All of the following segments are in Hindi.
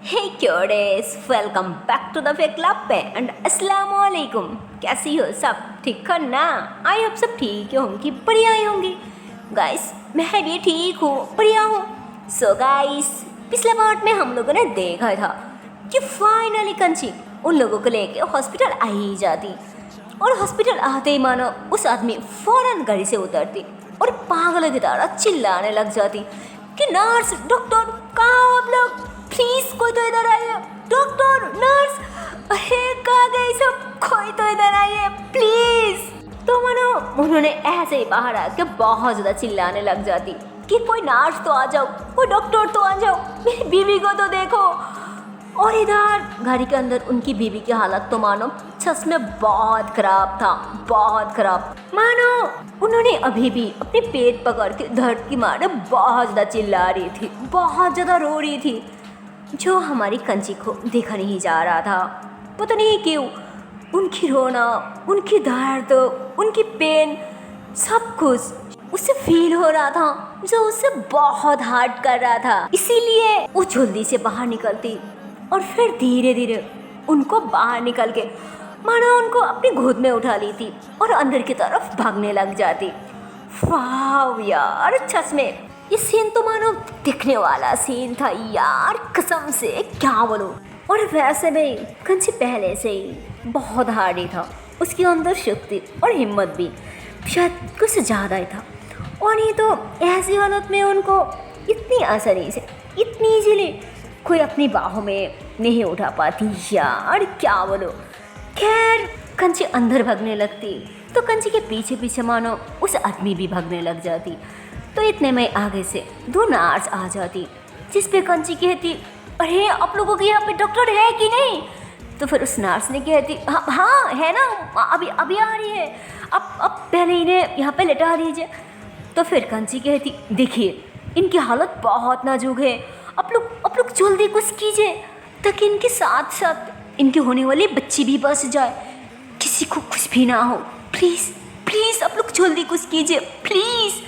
हे क्योड़ेस, welcome back to the fake club पे एंड अस्सलाम वालेकुम। कैसी हो सब? ठीक हो ना? आई होप सब ठीक होंगी, बढ़िया ही होंगी। गाइस मैं भी ठीक हूँ, बढ़िया हूँ। सो गाइस, पिछले पार्ट में हम लोगों ने देखा था कि फाइनली कंची उन लोगों को लेके हॉस्पिटल आ ही जाती और हॉस्पिटल आते ही मानो उस आदमी फौरन गाड़ी से उतरती और पागलों की तरह चिल्लाने लग जाती कि नर्स, डॉक्टर, कहाँ हो आप लोग? प्लीज कोई तो इधर आइए। डॉक्टर, नर्स, अरे कहाँ गए सब? कोई तो इधर आइए प्लीज। तो मानो उन्होंने ऐसे ही बाहर आके बहुत ज्यादा चिल्लाने लग जाती कि कोई नर्स तो आ जाओ, कोई डॉक्टर तो आ जाओ, मेरी बीवी को तो देखो। और इधर गाड़ी के अंदर उनकी बीवी की हालत तो मानो सच में बहुत खराब था, बहुत खराब। मानो उन्होंने अभी भी अपने पेट पकड़ के दर्द की मारे बहुत ज़्यादा चिल्ला रही थी, बहुत ज़्यादा रो रही थी, जो हमारी कंची को देखा नहीं जा रहा था। पता नहीं क्यों उनकी रोना, उनकी दर्द, उनकी पेन सब कुछ उसे फील हो रहा था, जो उसे बहुत हार्ट कर रहा था। इसीलिए वो जल्दी से बाहर निकलती और फिर धीरे धीरे उनको बाहर निकल के मानो उनको अपनी गोद में उठा ली थी और अंदर की तरफ भागने लग जाती। वाह यार, सच में ये सीन तो मानो दिखने वाला सीन था यार, कसम से क्या बोलूं। और वैसे भी कंची पहले से ही बहुत हार्डी था, उसके अंदर शक्ति और हिम्मत भी शायद कुछ ज़्यादा ही था। और नहीं तो ऐसी हालत में उनको इतनी आसानी से, इतनी इजीली कोई अपनी बाहों में नहीं उठा पाती यार, क्या बोलो। खैर कंची अंदर भागने लगती तो कंची के पीछे पीछे मानो उस आदमी भी भागने लग जाती। तो इतने में आगे से दो नर्स आ जाती, जिस पे कंची कहती, अरे आप लोगों के यहाँ पे डॉक्टर है कि नहीं? तो फिर उस नर्स ने कहती, हाँ है ना, अभी आ रही है, अब पहले इन्हें यहाँ पे लेटा दीजिए। तो फिर कंची कहती, देखिए इनकी हालत बहुत नाजुक है, आप लोग जल्दी कुछ कीजिए ताकि इनके साथ साथ इनकी होने वाली बच्ची भी बच जाए, किसी को कुछ भी ना हो। प्लीज़ प्लीज़ आप लोग जल्दी कुछ कीजिए प्लीज़।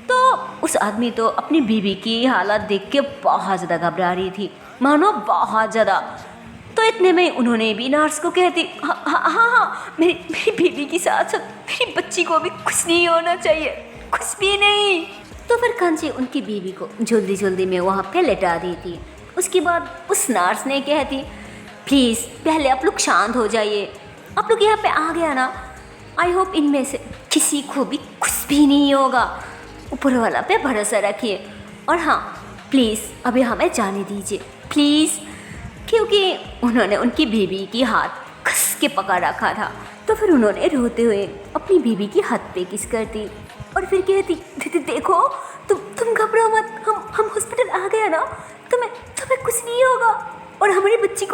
तो उस आदमी तो अपनी बीवी की हालत देख के बहुत ज़्यादा घबरा रही थी, मानो बहुत ज़्यादा। तो इतने में उन्होंने भी नर्स को कहती, हाँ मेरी बीवी के साथ साथ मेरी बच्ची को भी कुछ नहीं होना चाहिए, कुछ भी नहीं। तो फिर कंची उनकी बीवी को जल्दी जल्दी में वहाँ पे लेटा दी थी। उसके बाद उस नर्स ने कहती, प्लीज़ पहले आप लोग शांत हो जाइए, आप लोग यहाँ पे आ गया ना, आई होप इनमें से किसी को भी कुछ भी नहीं होगा, ऊपर वाला पे भरोसा रखिए। और हाँ प्लीज़ अभी हमें जाने दीजिए प्लीज़, क्योंकि उन्होंने उनकी बीवी की हाथ कस के पकड़ रखा था। तो फिर उन्होंने रोते हुए अपनी बीवी की हाथ पे किस करती और फिर कहती, देखो तुम घबराओ मत, हम हॉस्पिटल आ गया ना, तुम्हें कुछ नहीं होगा और हमारी बच्ची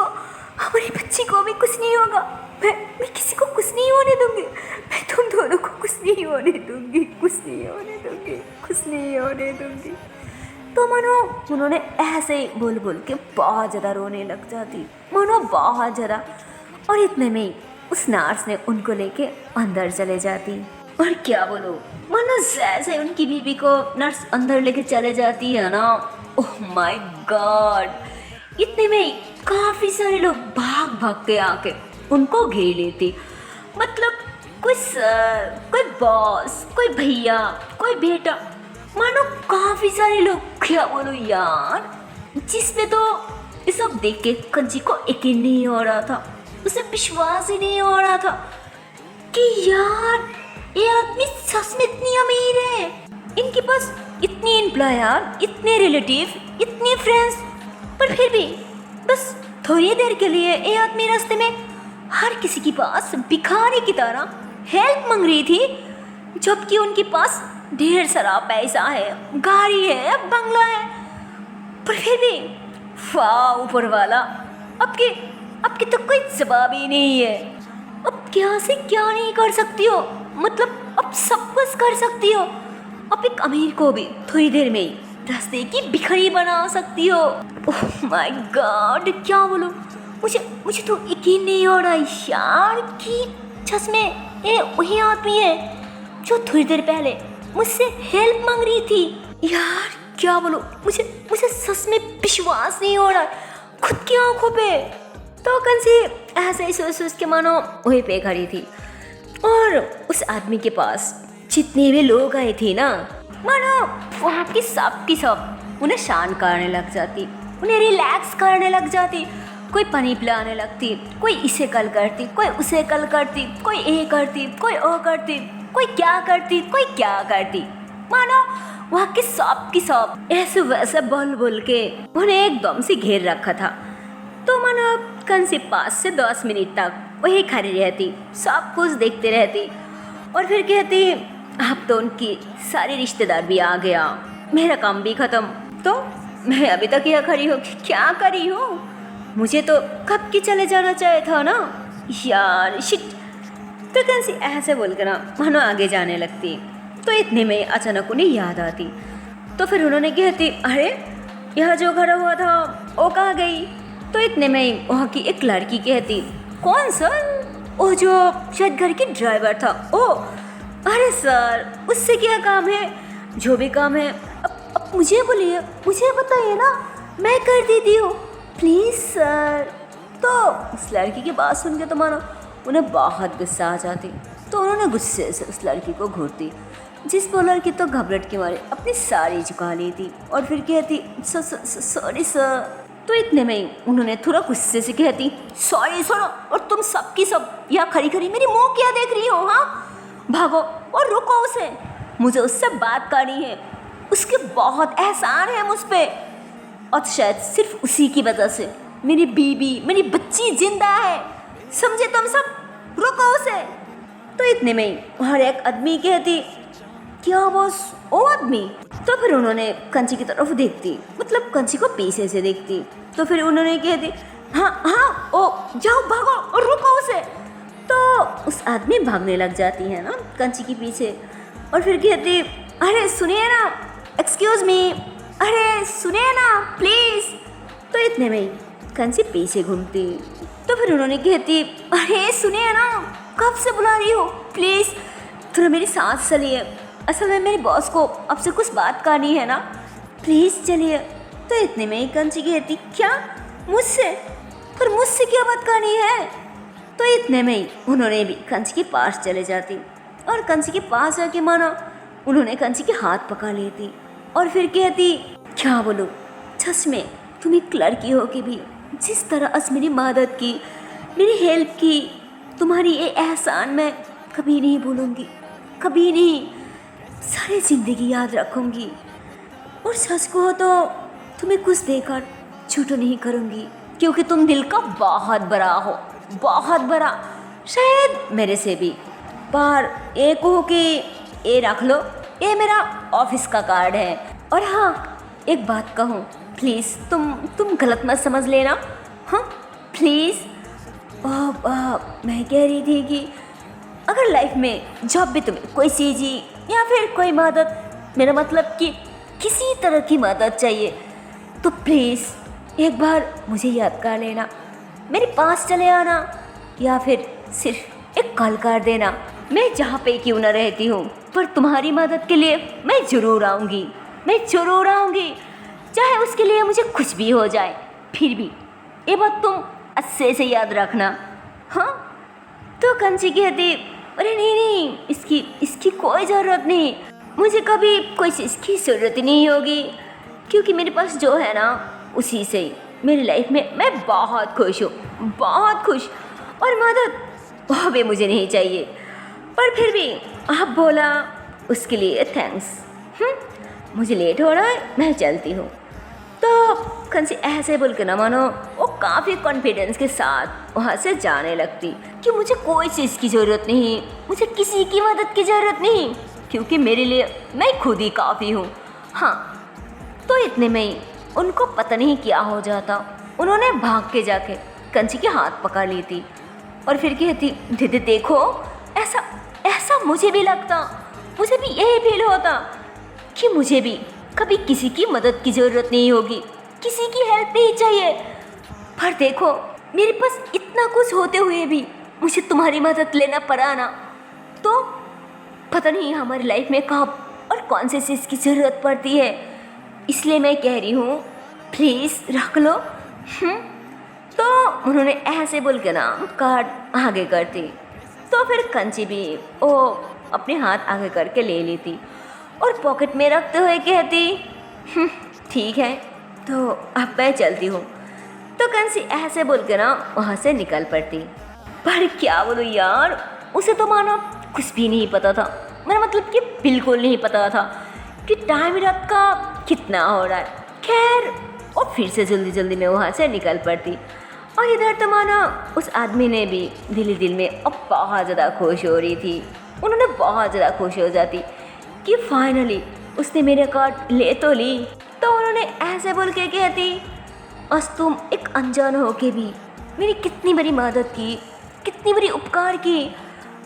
को भी कुछ नहीं होगा। मैं किसी को कुछ नहीं होने दूंगी, मैं तुम दोनों को कुछ नहीं होने दूंगी, कुछ नहीं होने दूंगी। तो मानो उन्होंने ऐसे ही बोल बोल के बहुत ज़्यादा रोने लग जाती, मानो बहुत ज़्यादा। और इतने में उस नर्स ने उनको लेके अंदर चले जाती। और क्या बोलो, मानो जैसे उनकी बीवी को नर्स अंदर लेके चले जाती है ना, ओह माय गॉड, इतने में काफ़ी सारे लोग भाग भाग के आके उनको घेर लेते। मतलब कोई सर, कोई बॉस, कोई भैया, कोई बेटा, मानो काफ़ी सारे लोग, क्या बोलो यार। जिसमें तो ये सब देख के कंची को यकीन नहीं हो रहा था, उसे विश्वास ही नहीं हो रहा था कि यार ये आदमी सच में इतनी अमीर है, इनके पास इतनी एम्प्लॉयर, इतने रिलेटिव, इतने फ्रेंड्स, पर फिर भी बस थोड़ी देर के लिए ये आदमी रास्ते में हर किसी के पास भिखारी की तरह हेल्प मांग रही थी, जबकि उनके पास ढेर सारा पैसा है, गाड़ी है, बंगला है। पर फिर भी वाह ऊपर वाला, आपके तो कोई जवाब ही नहीं है। अब क्या से क्या नहीं कर सकती हो, मतलब अब सब कुछ कर सकती हो। अब एक अमीर को भी थोड़ी देर में ही रास्ते की भिखारी बना सकती हो। ओह माय गॉड, क्या बोलूं, मुझे तो यकीन नहीं हो रहा यार कि सच में ये वही आदमी है जो थोड़ी देर पहले मुझसे हेल्प मांग रही थी। यार क्या बोलूं, मुझे सच में विश्वास नहीं हो रहा, खुद की आंखों पे। तो कंसी ऐसे ही सोच सोच के मानो वहीं पे खड़ी थी और उस आदमी के पास जितने भी लोग आए थे ना, मानो वहाँ की सब उन्हें शांत करने लग जाती, उन्हें रिलैक्स करने लग जाती। कोई पानी पिलाने लगती, कोई इसे कल करती, कोई उसे कल करती, कोई ए करती, कोई ओ करती, कोई क्या करती, कोई क्या करती। मानो वहाँ की सब ऐसे वैसे बोल बोल के उन्हें एकदम से घेर रखा था। तो मानो कंसी 5 से 10 मिनट तक वही खड़ी रहती, सब कुछ देखते रहती और फिर कहती अब तो उनकी सारे रिश्तेदार भी आ गया, मेरा काम भी खत्म, तो मैं अभी तक यहाँ खड़ी हूँ, क्या करी हूँ, मुझे तो कब की चले जाना चाहिए था ना यार, शिट। तो कंसी ऐसे बोलकर ना मानो आगे जाने लगती। तो इतने में अचानक उन्हें याद आती, तो फिर उन्होंने कहती अरे यहाँ जो खड़ा हुआ था वो कहाँ गई। तो इतने में वहाँ की एक लड़की कहती कौन सर, वो जो शायद घर की ड्राइवर था। ओ अरे सर उससे क्या काम है, जो भी काम है अब मुझे बोलिए, मुझे बताइए ना, मैं कर देती हूँ प्लीज़ सर। तो उस लड़की की बात सुन के तो मानो उन्हें बहुत गुस्सा आ जाती। तो उन्होंने गुस्से से उस लड़की को घूरती, जिस वो लड़की तो घबराहट के मारे अपनी साड़ी झुका लेती और फिर कहती सॉरी सर। तो इतने में ही उन्होंने थोड़ा गुस्से से कहती सॉरी सर, और तुम सबकी सब यहाँ खड़ी खड़ी मेरी मुँह क्या देख रही हो, हाँ भागो और रुको उसे, मुझे उससे बात करनी है, उसके बहुत एहसान है मुझ पर और शायद सिर्फ उसी की वजह से मेरी बीबी मेरी बच्ची जिंदा है, समझे तुम सब, रुको उसे। तो इतने में ही हर एक आदमी कहती क्या बॉस वो आदमी। तो फिर उन्होंने कंची की तरफ देखती, मतलब कंची को पीछे से देखती। तो फिर उन्होंने कहती हाँ हाँ ओ जाओ भागो और रुको उसे। तो उस आदमी भागने लग जाती है ना कंची के पीछे और फिर कहती अरे सुनिए ना, एक्सक्यूज़ मी, अरे सुनिए ना प्लीज़। तो इतने में ही कंसी पीछे घूमती। तो फिर उन्होंने कहती अरे सुनिए ना, कब से बुला रही हो, प्लीज़ थोड़ा मेरी सांस चलिए, असल में मेरे बॉस को आपसे कुछ बात करनी है ना, प्लीज़ चलिए। तो इतने में ही कंची कहती क्या मुझसे, पर मुझसे क्या बात करनी है। तो इतने में ही उन्होंने भी कंची के पास चले जाती और कंची के पास आके मानो उन्होंने कंची के हाथ पकड़ लेती और फिर कहती क्या बोलो, सच में तुम एक लड़की हो के भी जिस तरह आज मेरी मदद की, मेरी हेल्प की, तुम्हारी ये एहसान मैं कभी नहीं भूलूंगी, कभी नहीं, सारी ज़िंदगी याद रखूंगी। और सच को तो तुम्हें कुछ देकर झूठ नहीं करूंगी, क्योंकि तुम दिल का बहुत बड़ा हो, बहुत बड़ा, शायद मेरे से भी। पर एक हो कि ये रख लो, ये मेरा ऑफिस का कार्ड है। और हाँ एक बात कहूँ प्लीज़, तुम गलत मत समझ लेना, हाँ प्लीज़। मैं कह रही थी कि अगर लाइफ में जब भी तुम्हें कोई चीज़ या फिर कोई मदद, मेरा मतलब कि किसी तरह की मदद चाहिए, तो प्लीज़ एक बार मुझे याद कर लेना, मेरे पास चले आना या फिर सिर्फ एक कॉल कर देना। मैं जहाँ पे क्यों ना रहती हूँ, पर तुम्हारी मदद के लिए मैं ज़रूर आऊँगी, मैं ज़रूर आऊँगी, चाहे उसके लिए मुझे कुछ भी हो जाए। फिर भी ये बात तुम अच्छे से याद रखना, हाँ। तो कंची कहती अरे नहीं, इसकी कोई ज़रूरत नहीं, मुझे कभी कोई चीज़ की ज़रूरत ही नहीं होगी, क्योंकि मेरे पास जो है ना उसी से ही मेरी लाइफ में मैं बहुत खुश हूँ, बहुत खुश। और मदद वो भी मुझे नहीं चाहिए, पर फिर भी आप बोला उसके लिए थैंक्स। मुझे लेट हो रहा है, मैं चलती हूँ। तो कंसी ऐसे बोल के ना मानो वो काफ़ी कॉन्फिडेंस के साथ वहाँ से जाने लगती कि मुझे कोई चीज़ की ज़रूरत नहीं, मुझे किसी की मदद की ज़रूरत नहीं, क्योंकि मेरे लिए मैं खुद ही काफ़ी हूँ, हाँ। तो इतने में ही उनको पता नहीं क्या हो जाता, उन्होंने भाग के जाके कंची के हाथ पकड़ ली थी और फिर कहती दीदी देखो, ऐसा मुझे भी लगता, मुझे भी यही फील होता कि मुझे भी कभी किसी की मदद की ज़रूरत नहीं होगी, किसी की हेल्प नहीं चाहिए। पर देखो मेरे पास इतना कुछ होते हुए भी मुझे तुम्हारी मदद लेना पड़ा ना, तो पता नहीं हमारी लाइफ में कब और कौन से चीज़ की ज़रूरत पड़ती है। इसलिए मैं कह रही हूँ प्लीज़ रख लो, उन्होंने ऐसे बोल के ना कार्ड आगे करती, तो फिर कंची भी वो अपने हाथ आगे करके ले लेती और पॉकेट में रखते हुए कहती, ठीक है तो अब मैं चलती हूँ। तो कंसी ऐसे बोल के ना वहाँ से निकल पड़ती। पर क्या बोलूँ यार, उसे तो मानो कुछ भी नहीं पता था, मेरा मतलब कि बिल्कुल नहीं पता था कि टाइम रात का कितना हो रहा है। खैर और फिर से जल्दी जल्दी में वहाँ से निकल पड़ती। और इधर तो माना उस आदमी ने भी दिल में अब बहुत ज़्यादा खुश हो रही थी। उन्होंने बहुत ज़्यादा खुश हो जाती कि फाइनली उसने मेरे कार्ड ले तो ली। तो उन्होंने ऐसे बोल के कहती, आज तुम एक अनजान हो के भी मेरी कितनी बड़ी मदद की, कितनी बड़ी उपकार की।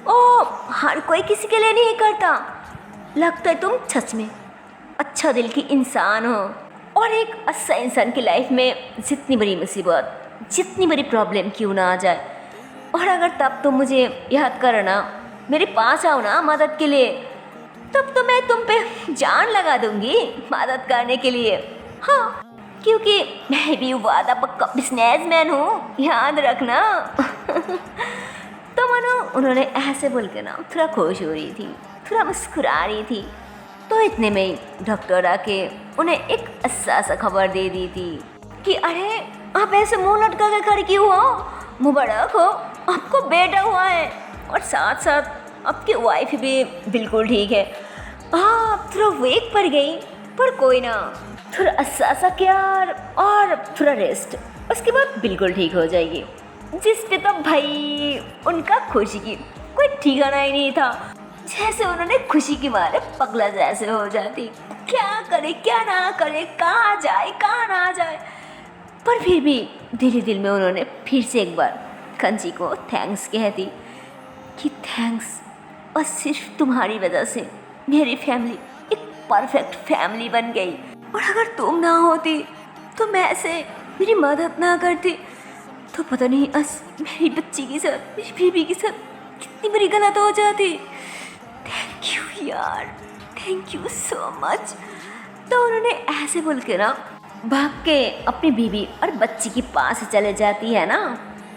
ओ हर कोई किसी के लिए नहीं करता, लगता है तुम सच में अच्छा दिल की इंसान हो। और एक अच्छा इंसान की लाइफ में जितनी बड़ी मुसीबत, जितनी बड़ी प्रॉब्लम क्यों ना आ जाए, और अगर तब तुम मुझे याद करना, मेरे पास आओ ना मदद के लिए, तब तो मैं तुम पे जान लगा दूंगी मदद करने के लिए। हाँ, क्योंकि मैं भी वादा पक्का बिजनेसमैन हूँ, याद रखना। तो मानो उन्होंने ऐसे बोल के ना थोड़ा खुश हो रही थी, थोड़ा मुस्कुरा रही थी। तो इतने में ही डॉक्टर आके उन्हें एक अच्छा सा खबर दे दी थी कि अरे आप ऐसे मुंह लटका के खड़े क्यों हो, मुबारक हो, आपको बेटा हुआ है और साथ साथ आपकी वाइफ भी बिल्कुल ठीक है। हाँ थोड़ा वेक पड़ गई, पर कोई ना, थोड़ा अच्छा सा केयर और थोड़ा रेस्ट, उसके बाद बिल्कुल ठीक हो जाएगी। जिस पे तो भाई उनका खुशी की कोई ठिकाना ही नहीं था, जैसे उन्होंने खुशी के मारे पगला जैसे हो जाती, क्या करे क्या ना करे, कहाँ जाए कहाँ ना जाए। पर फिर भी दिल में उन्होंने फिर से एक बार कंची को थैंक्स कहती कि थैंक्स, और सिर्फ तुम्हारी वजह से मेरी फैमिली एक परफेक्ट फैमिली बन गई, और अगर तुम ना होती तो मैं ऐसे मेरी मदद ना करती तो पता नहीं आज मेरी बच्ची के साथ, मेरी बेबी के साथ कितनी बड़ी गलत हो जाती। थैंक यू यार, थैंक यू सो मच। तो उन्होंने ऐसे बोल के ना भाग के अपनी बीवी और बच्ची के पास चले जाती है ना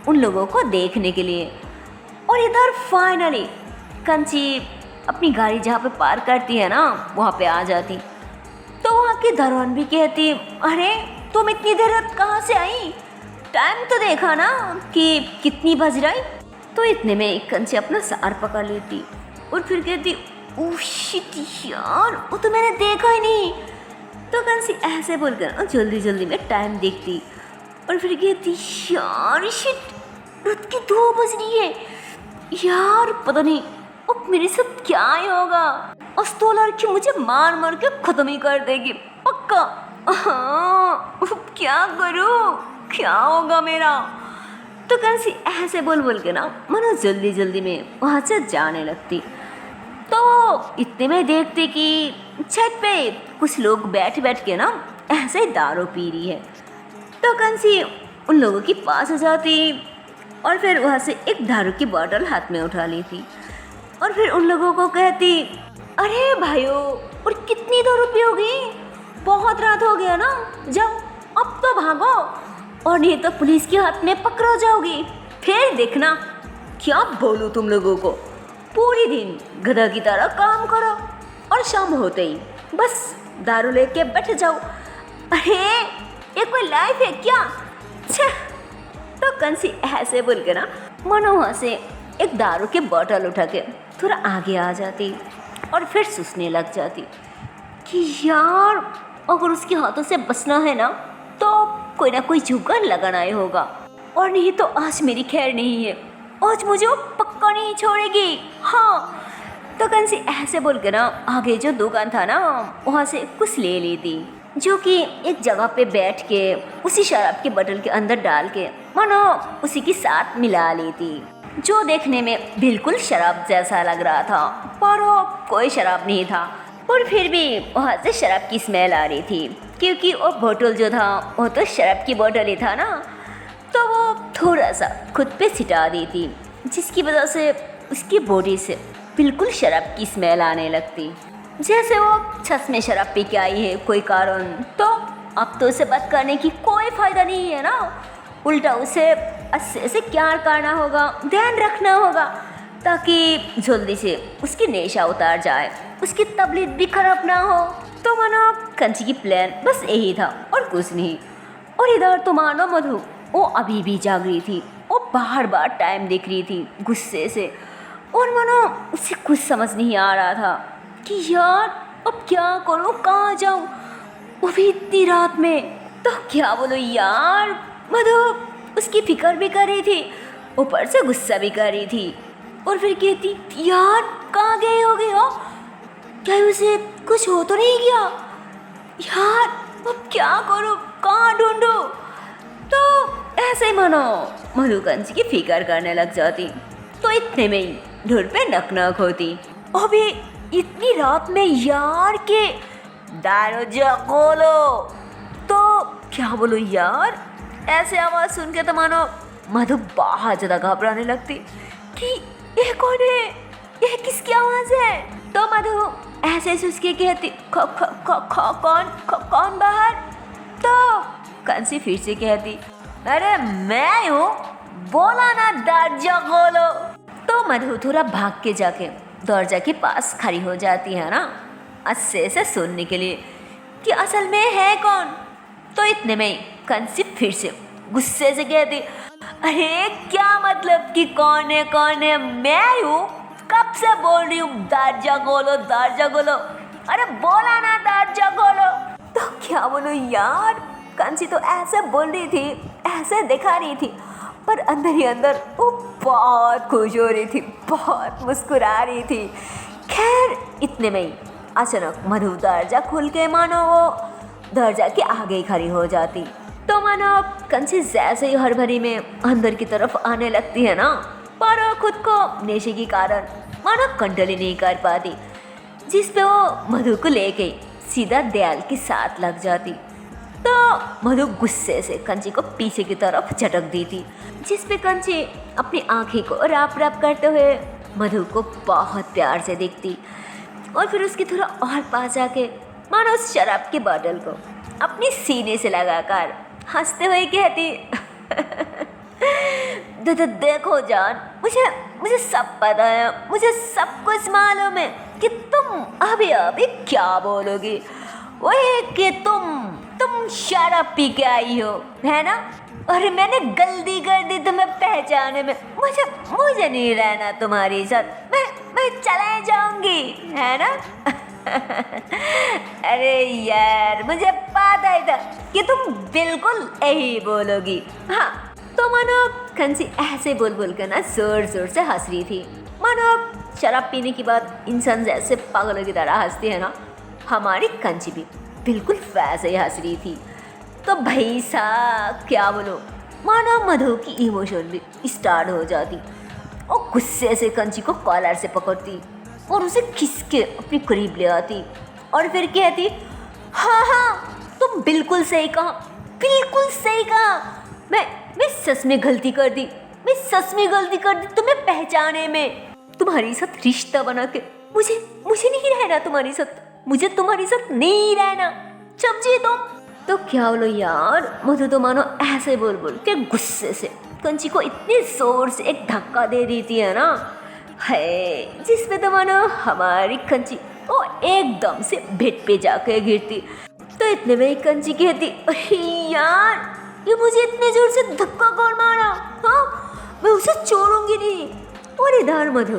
उन लोगों को देखने के लिए। और इधर फाइनली कंची अपनी गाड़ी जहाँ पे पार्क करती है ना वहाँ पे आ जाती। तो वहाँ की दरवान भी कहती, अरे तुम इतनी देर रात कहाँ से आई, टाइम तो देखा ना कि कितनी बज रही। तो इतने में एक कंची अपना सार पकड़ लेती और फिर कहती, ओह शिट यार, वो तो मैंने देखा ही नहीं। तो कंसी ऐसे बोलकर जल्दी में टाइम देखती और फिर कहती, यार शिट, रात की 2 बज रही है यार, पता नहीं अब मेरे साथ क्या ही होगा। तो लड़की मुझे मार के खत्म ही कर देगी पक्का। हाँ क्या करूँ, क्या होगा मेरा। तो कंसी ऐसे बोल के ना मनो जल्दी में वहाँ से जाने लगती। तो इतने में देखते कि छत पे कुछ लोग बैठ के ना ऐसे ही दारू पी रही है। तो कंसी उन लोगों के पास आ जाती और फिर वहाँ से एक दारू की बोतल हाथ में उठा ली थी और फिर उन लोगों को कहती, अरे भाइयों, और कितनी दारू पियोगी, बहुत रात हो गया ना, जाओ अब तो भागो, और नहीं तो पुलिस के हाथ में पकड़ा जाओगी। फिर देखना क्या बोलूँ तुम लोगों को, पूरी दिन गधा की तरह काम करो और शाम होते ही बस दारू लेके बैठ जाओ। अरे ये कोई लाइफ है क्या, छे। तो कंसी ऐसे बोल के ना मनो वहाँ से एक दारू के बोतल उठा के थोड़ा आगे आ जाती और फिर सुसने लग जाती कि यार अगर उसके हाथों से बचना है ना तो कोई ना कोई जुगाड़ लगाना ही होगा, और नहीं तो आज मेरी खैर नहीं है, आज मुझे वो पक्का नहीं छोड़ेगी। हाँ तो कंसी ऐसे बोल के ना आगे जो दुकान था ना वहाँ से कुछ ले ली थी, जो कि एक जगह पे बैठ के उसी शराब के बोतल के अंदर डाल के मानो उसी के साथ मिला ली थी, जो देखने में बिल्कुल शराब जैसा लग रहा था, पर वो कोई शराब नहीं था। और फिर भी वहाँ से शराब की स्मेल आ रही थी, क्योंकि वो बोतल जो था वो तो शराब की बोतल ही था ना। तो वो थोड़ा सा खुद पे छिटा दी थी, जिसकी वजह से उसकी बॉडी से बिल्कुल शराब की स्मेल आने लगती, जैसे वो छत में शराब पी के आई है कोई कारण। तो अब तो उसे बात करने की कोई फ़ायदा नहीं है ना, उल्टा उसे अच्छे से क्या करना होगा, ध्यान रखना होगा ताकि जल्दी से उसकी नेशा उतार जाए, उसकी तबीयत भी खराब ना हो। तो मानो कंची की प्लान बस यही था और कुछ नहीं। और इधर तो मानो मधु वो अभी भी जाग रही थी, वो बार बार टाइम देख रही थी गुस्से से। और मानो उसे कुछ समझ नहीं आ रहा था कि यार अब क्या करूँ, कहाँ जाऊँ, वो भी इतनी रात में। तो क्या बोलो यार, मधु उसकी फिक्र भी कर रही थी, ऊपर से गुस्सा भी कर रही थी। और फिर कहती यार कहाँ गए होगे हो, क्या उसे कुछ हो तो नहीं गया यार, अब क्या करूँ, कहाँ ढूंढूं। तो ऐसे ही मानो मधु कंची की फिक्र करने लग जाती। तो इतने में ही ढूंढ पे नकनक होती। अबे इतनी रात में यार के दरवाजा खोलो। तो क्या बोलो यार, ऐसे आवाज सुन के तो मानो मधु बहुत ज्यादा घबराने लगती कि ये कौन है, ये किसकी आवाज है। तो मधु ऐसे उसके कहती कौन बाहर। तो कंसी फिर से कहती अरे मैं हूँ, बोला ना दरवाजा खोलो। तो मधु थोड़ा भाग के जाके दरवाजा के पास खड़ी हो जाती है ना, अच्छे से सुनने के लिए कि असल में है कौन। तो इतने में कंसी फिर से गुस्से से कहती अरे क्या मतलब कि कौन है, मैं हूँ, कब से बोल रही हूँ दरवाजा खोलो दरवाजा खोलो, अरे बोला ना दरवाजा खोलो। तो क्या बोलो यार, कंसी तो ऐसे बोल रही थी, ऐसे दिखा रही थी, पर अंदर ही अंदर वो बहुत खुश हो रही थी, बहुत मुस्कुरा रही थी। खैर इतने में ही अचानक मधु दरवाजा खोल के मानो वो दरवाजा के आगे ही खड़ी हो जाती। तो मानो कंसी जैसे ही हड़बड़ी में अंदर की तरफ आने लगती है ना, पर खुद को नेशे के कारण मानो कंट्रोल ही नहीं कर पाती, जिस पे वो मधु को लेके सीधा दयाल के साथ लग जाती। तो मधु गुस्से से कंची को पीछे की तरफ झटक दी थी, जिस पे कंची अपनी आंखें को रैप रैप करते हुए मधु को बहुत प्यार से देखती। और फिर उसकी थोड़ा और पास जाके मानो उस शराब की बोतल को अपनी सीने से लगाकर हंसते हुए कहती देखो जान, मुझे सब पता है, मुझे सब कुछ मालूम है कि तुम अभी क्या बोलोगी। वही कि तुम शराब पी के आई हो, है ना, और मैंने गलती कर दी तुम्हें पहचाने में। मुझे नहीं रहना तुम्हारे साथ, मैं चले जाऊंगी, है ना। अरे यार मुझे पता ही था कि तुम बिल्कुल यही बोलोगी। हाँ तो मानो कंसी ऐसे बोल के ना जोर जोर से हंस रही थी। मानो शराब पीने के बाद इंसान जैसे पागलों की तरह हंसती है ना, हमारी कंची भी बिल्कुल वैसे ही हंस रही थी। तो भाई साहब क्या बोलो, मानो मधु की इमोशन भी स्टार्ट हो जाती और गुस्से से कंची को कॉलर से पकड़ती और उसे खींच के अपने करीब ले आती और फिर कहती हाँ तुम बिल्कुल सही कहा, बिल्कुल सही कहा, मैं सच में गलती कर दी, तुम्हें पहचाने में, तुम्हारे साथ रिश्ता बना के मुझे नहीं रहना तुम्हारे साथ, मुझे तुम्हारे साथ नहीं रहना, समझी तुम। तो क्या बोलो यार, मुझे तो मानो ऐसे बोल के गुस्से से कंची को इतने जोर से एक धक्का दे देती है ना, है जिसमें तो मानो हमारी कंची वो एकदम से बेड पे जाकर गिरती। तो इतने में कंची कहती अरे यार ये मुझे इतने जोर से धक्का कौन मारा, हाँ मैं उसे छोड़ूंगी नहीं। और इधर मधु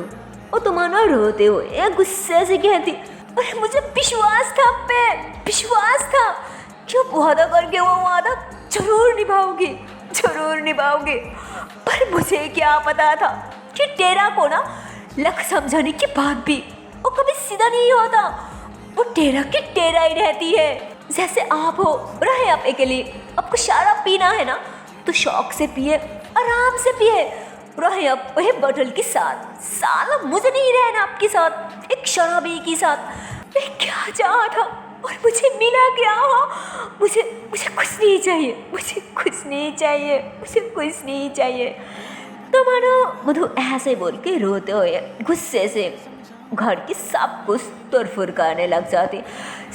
वो तो मानो रोते हुए गुस्से से कहती अरे मुझे विश्वास था, पे विश्वास था कि वादा करके वो वादा जरूर निभाओगे, पर मुझे क्या पता था कि टेरा को ना लक समझाने के बाद भी वो कभी सीधा नहीं होता, वो टेरा की टेरा ही रहती है। जैसे आप हो रहे, आप अकेले, आपको शराब पीना है ना तो शौक से पिए, आराम से पिए, रहे आप वही बोतल के साथ, साला मुझे नहीं रहना आपके साथ, एक शराबी के साथ। मैं क्या चाहा था और मुझे मिला क्या हो, मुझे कुछ नहीं चाहिए, मुझे कुछ नहीं चाहिए। तो मानो मधु ऐसे बोल के रोते हुए गुस्से से घर की सब कुछ तुरफुर करने लग जाती,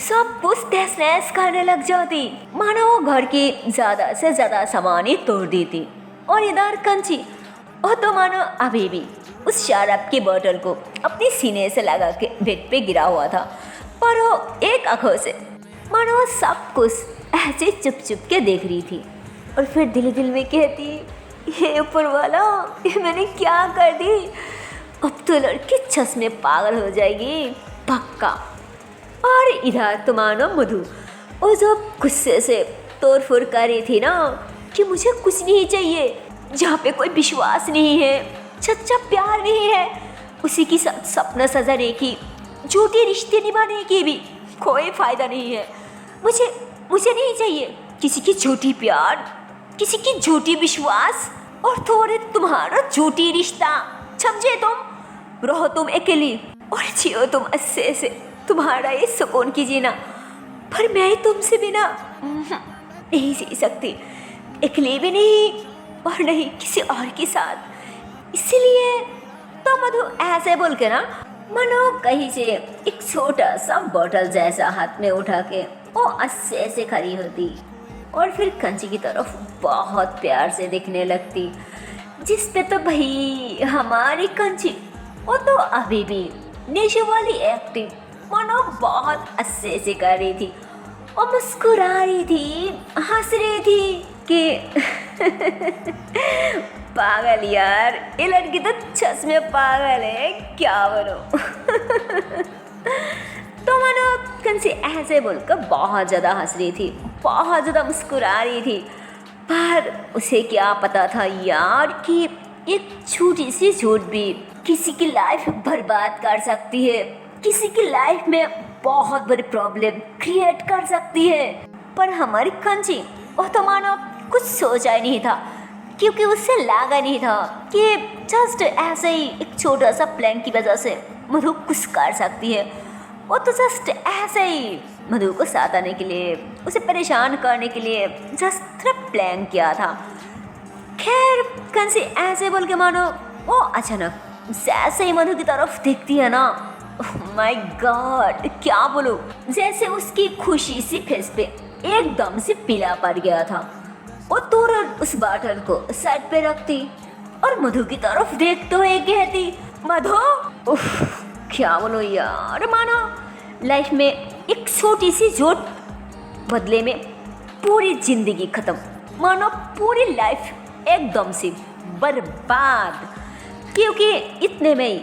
सब कुछ तहस नहस करने लग जाती। मानो वो घर की ज़्यादा से ज़्यादा सामान ही तोड़ देती और इधर कंची वो तो मानो अभी भी उस शराब की बोतल को अपने सीने से लगा के बेड पे गिरा हुआ था, पर वो एक आंखों से मानो वो सब कुछ ऐसे चुप चुप के देख रही थी। और फिर दिल दिल में कहती, ये ऊपर वाला, ये मैंने क्या कर दी, अब तो लड़की छस में पागल हो जाएगी पक्का। और इधर तो मानो मधु वो जब गुस्से से तोड़ फोड़ कर रही थी ना कि मुझे कुछ नहीं चाहिए, जहाँ पे कोई विश्वास नहीं है, सच्चा प्यार नहीं है, उसी की सपना सजाने की, झूठे रिश्ते निभाने की भी कोई फायदा नहीं है। मुझे नहीं चाहिए किसी की झूठी प्यार, किसी की झूठी विश्वास और थोड़े तुम्हारा झूठी रिश्ता। समझे तुम? रहो तुम अकेली और जियो तुम अच्छे से तुम्हारा ये सुकून की जीना, पर मैं तुमसे बिना नहीं जी सकती, अकेले भी नहीं और नहीं किसी और के साथ। इसलिए तो मधु ऐसे बोल के ना मनो कहीं से एक छोटा सा बोतल जैसा हाथ में उठा के वो अच्छे से खड़ी होती और फिर कंची की तरफ बहुत प्यार से देखने लगती, जिस पे तो भाई हमारी कंची वो तो अभी भी नेशे वाली एक्टिंग मानो बहुत अच्छे से कर रही थी और मुस्कुरा रही थी, हंस रही थी कि पागल यार, ये लड़की तो छस में पागल है, क्या बोलो। तो मानो कंसी ऐसे बोलकर बहुत ज़्यादा हंस रही थी, बहुत ज़्यादा मुस्कुरा रही थी, पर उसे क्या पता था यार कि एक छोटी सी झूठ भी किसी की लाइफ बर्बाद कर सकती है, किसी की लाइफ में बहुत बड़ी प्रॉब्लम क्रिएट कर सकती है। पर हमारी कंची वो तो मानो कुछ सोचा ही नहीं था, क्योंकि उससे लगा नहीं था कि जस्ट ऐसे ही एक छोटा सा प्लान की वजह से मधु कुछ कर सकती है। वो तो जस्ट ऐसे ही मधु को सताने के लिए, उसे परेशान करने के लिए जस्ट प्लान किया था। खैर कंसी ऐसे बोल के मानो वो अचानक जैसे ही मधु की तरफ देखती है ना, माय गॉड क्या बोलूं, जैसे उसकी खुशी सी फेस पे एकदम से पीला पड़ गया था। वो तुरंत उस बॉटल को साइड पे रखती और मधु की तरफ देखते हुए कहती, मधु। क्या बोलो यार, मानो लाइफ में एक छोटी सी झूठ बदले में पूरी जिंदगी खत्म, मानो पूरी लाइफ एकदम से बर्बाद। क्योंकि इतने में ही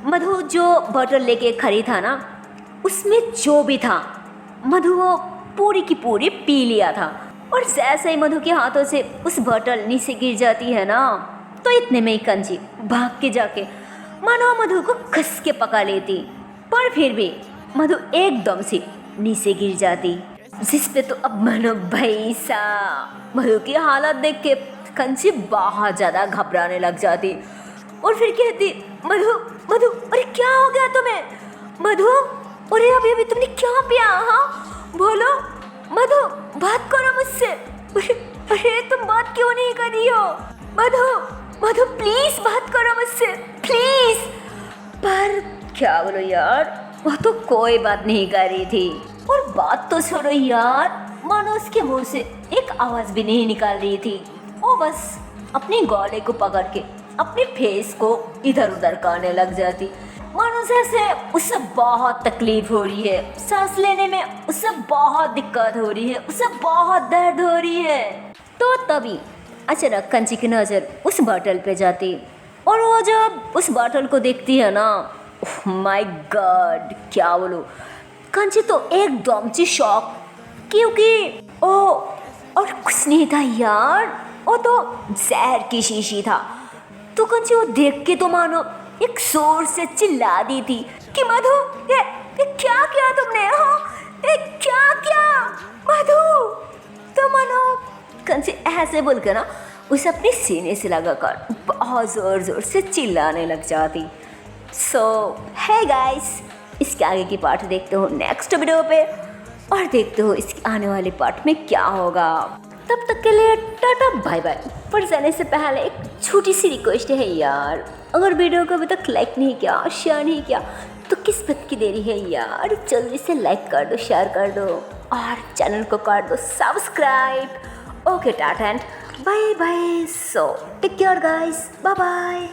मधु जो बॉटल लेके खड़ी था ना, उसमें जो भी था मधु वो पूरी की पूरी पी लिया था। और जैसे ही मधु के हाथों से उस बॉटल नीचे गिर जाती है ना, तो इतने में ही कंची भाग के जाके मानो मधु को कस के पका लेती, पर फिर भी मधु एकदम से नीचे गिर जाती, जिस पे तो अब मानो भाई सा मधु की हालत देख के कंची बहुत ज़्यादा घबराने लग जाती और फिर कहती, मधु मधु अरे क्या हो गया तुम्हें मधु, अरे अभी अभी तुमने क्या पिया, हाँ बोलो मधु, बात करो मुझसे, अरे तुम बात क्यों नहीं कर रही हो मधु, मधु प्लीज बात करो मुझसे प्लीज। पर क्या बोलो यार, वह तो कोई बात नहीं कर रही थी। और बात तो छोड़ो यार, मानो उसके मुंह से एक आवाज भी नहीं निकाल रही थी, वो बस अपने गले को पकड़ के अपने फेस को इधर उधर करने लग जाती, मानो जैसे उससे बहुत तकलीफ हो रही है, सांस लेने में उससे बहुत दिक्कत हो रही है, उससे बहुत दर्द हो रही है। तो तभी अचानक कंची की नज़र उस बॉटल पे जाती और वो जब उस बॉटल को देखती है ना, माय गॉड क्या बोलूं, कंची तो एकदम से शॉक, क्योंकि ओ और कुछ नहीं था यार, वो तो जहर की शीशी था। तो कंची वो देख के तो मानो एक जोर से चिल्ला दी थी कि मधु ये क्या किया तुमने, हाँ ये क्या किया मधु। तो मानो कंची ऐसे बोल के ना उसे अपने सीने से लगाकर बहुत ज़ोर ज़ोर से चिल्लाने लग जाती। सो है गाइस, इसके आगे की पार्ट देखते हो नेक्स्ट वीडियो पे और देखते हो इसके आने वाले पार्ट में क्या होगा। तब तक के लिए टाटा बाय बाय। पर जाने से पहले एक छोटी सी रिक्वेस्ट है यार, अगर वीडियो को अभी तक लाइक नहीं किया, शेयर नहीं किया तो किस बात की देरी है यार, जल्दी से लाइक कर दो, शेयर कर दो और चैनल को कर दो subscribe. Okay tata and bye bye. So take care guys, bye bye.